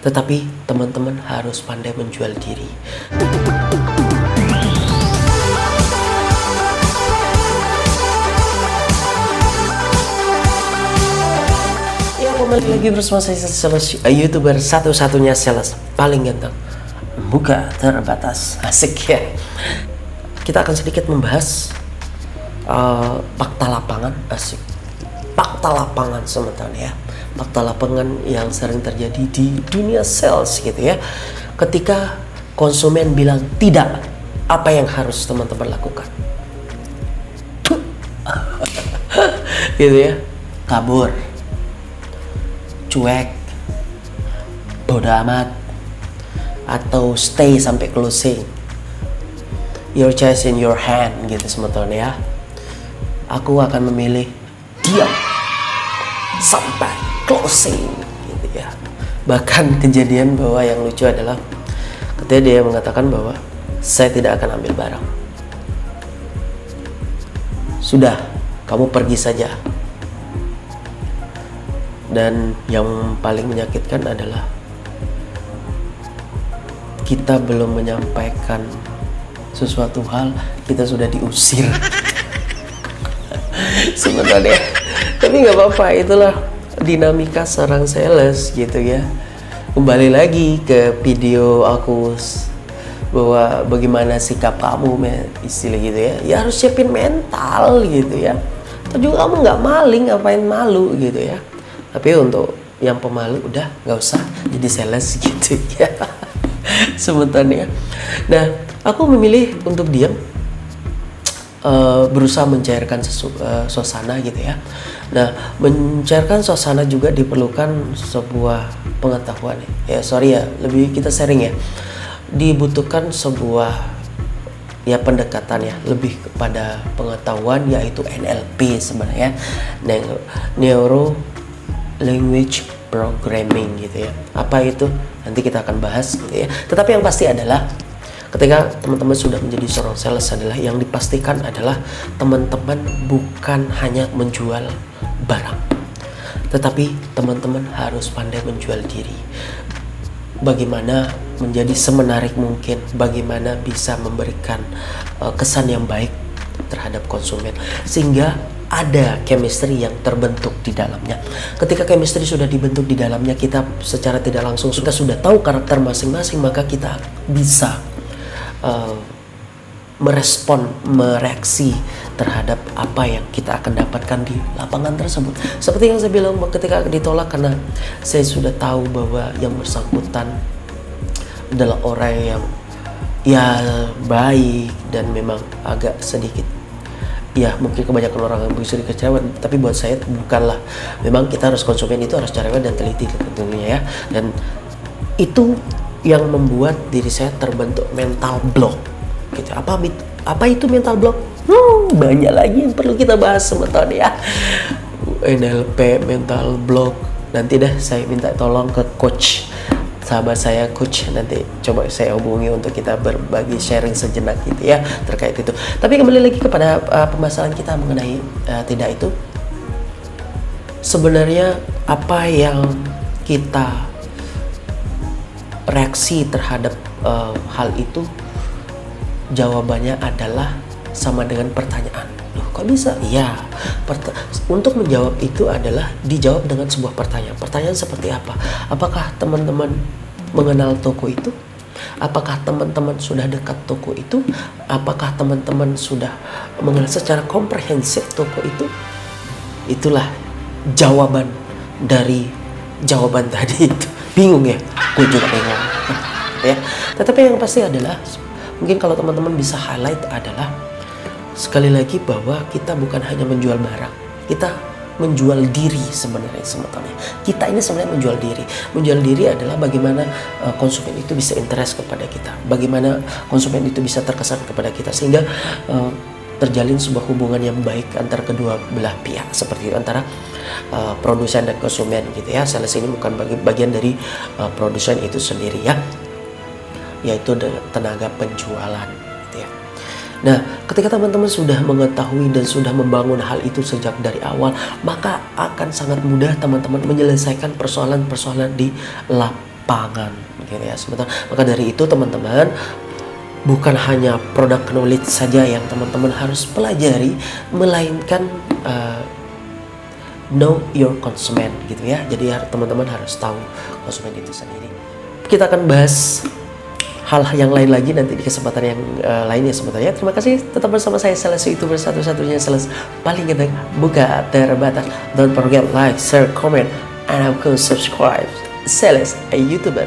Tetapi teman-teman harus pandai menjual diri. Ya, kembali lagi bersama saya Sales, YouTuber satu-satunya sales paling ganteng, buka terbatas. Asik ya. Kita akan sedikit membahas fakta lapangan. Asik. Fakta lapangan sementara ya. Fakta lapangan yang sering terjadi di dunia sales gitu ya. Ketika konsumen bilang tidak, apa yang harus teman-teman lakukan? Gitu ya. Kabur, cuek, bodo amat, atau stay sampai closing. Your choice in your hand gitu sementara ya. Aku akan memilih diam sampai closing gitu ya. Bahkan kejadian bahwa yang lucu adalah ketika dia mengatakan bahwa saya tidak akan ambil barang. Sudah, kamu pergi saja. Dan yang paling menyakitkan adalah kita belum menyampaikan sesuatu hal, kita sudah diusir. Sebenarnya, tapi nggak apa-apa, itulah dinamika seorang sales gitu ya. Kembali lagi ke video aku bahwa bagaimana sikap kamu, istilah gitu ya. Ya harus siapin mental gitu ya. Atau juga kamu nggak maling, ngapain malu gitu ya. Tapi untuk yang pemalu udah nggak usah jadi sales gitu ya. Sebenarnya. Nah, aku memilih untuk diam. Berusaha mencairkan suasana gitu ya. Nah, mencairkan suasana juga diperlukan sebuah pengetahuan ya. Sorry ya, lebih kita sharing ya. Dibutuhkan sebuah ya pendekatan ya, lebih kepada pengetahuan, yaitu NLP sebenarnya, Neuro Language Programming gitu ya. Apa itu? Nanti kita akan bahas gitu ya. Tetapi yang pasti adalah ketika teman-teman sudah menjadi seorang sales adalah yang dipastikan adalah teman-teman bukan hanya menjual barang, tetapi teman-teman harus pandai menjual diri. Bagaimana menjadi semenarik mungkin, bagaimana bisa memberikan kesan yang baik terhadap konsumen sehingga ada chemistry yang terbentuk di dalamnya. Ketika chemistry sudah dibentuk di dalamnya, kita secara tidak langsung kita sudah tahu karakter masing-masing, maka kita bisa merespon, mereaksi terhadap apa yang kita akan dapatkan di lapangan tersebut. Seperti yang saya bilang, ketika ditolak karena saya sudah tahu bahwa yang bersangkutan adalah orang yang ya baik dan memang agak sedikit ya, mungkin kebanyakan orang yang bisa dikecewakan, tapi buat saya bukanlah. Memang kita harus, konsumen itu harus cerewet dan teliti tentunya ya. Dan itu yang membuat diri saya terbentuk mental block gitu. Apa itu mental block? Banyak lagi yang perlu kita bahas sebentar ya. NLP, mental block. Nanti deh saya minta tolong ke coach, sahabat saya coach, nanti coba saya hubungi untuk kita berbagi sharing sejenak gitu ya terkait itu. Tapi kembali lagi kepada pembahasan kita mengenai tidak itu. Sebenarnya apa yang kita reaksi terhadap hal itu, jawabannya adalah sama dengan pertanyaan. Loh, kok bisa? Iya, untuk menjawab itu adalah dijawab dengan sebuah pertanyaan. Pertanyaan seperti apa? Apakah teman-teman mengenal toko itu? Apakah teman-teman sudah dekat toko itu? Apakah teman-teman sudah mengenal secara komprehensif toko itu? Itulah jawaban dari jawaban tadi itu. Bingung ya? Gue juga bingung ya. Tetapi yang pasti adalah, mungkin kalau teman-teman bisa highlight adalah sekali lagi bahwa kita bukan hanya menjual barang, kita menjual diri sebenarnya. Kita ini sebenarnya menjual diri. Menjual diri adalah bagaimana konsumen itu bisa interest kepada kita, bagaimana konsumen itu bisa terkesan kepada kita, sehingga terjalin sebuah hubungan yang baik antara kedua belah pihak, seperti itu, antara produsen dan konsumen gitu ya. Sales ini bukan bagian dari produsen itu sendiri ya, yaitu tenaga penjualan gitu ya. Nah, ketika teman-teman sudah mengetahui dan sudah membangun hal itu sejak dari awal, maka akan sangat mudah teman-teman menyelesaikan persoalan-persoalan di pangan gitu ya sebetulnya. Maka dari itu teman-teman, bukan hanya produk knowledge saja yang teman-teman harus pelajari, melainkan know your consumer gitu ya. Jadi teman-teman harus tahu konsumen itu sendiri. Kita akan bahas hal yang lain lagi nanti di kesempatan yang lainnya sebetulnya. Terima kasih tetap bersama saya, Sales YouTuber satu-satunya, Sales paling gede buka terbatas. Don't forget like, share, comment, and of course subscribe. Sales YouTuber.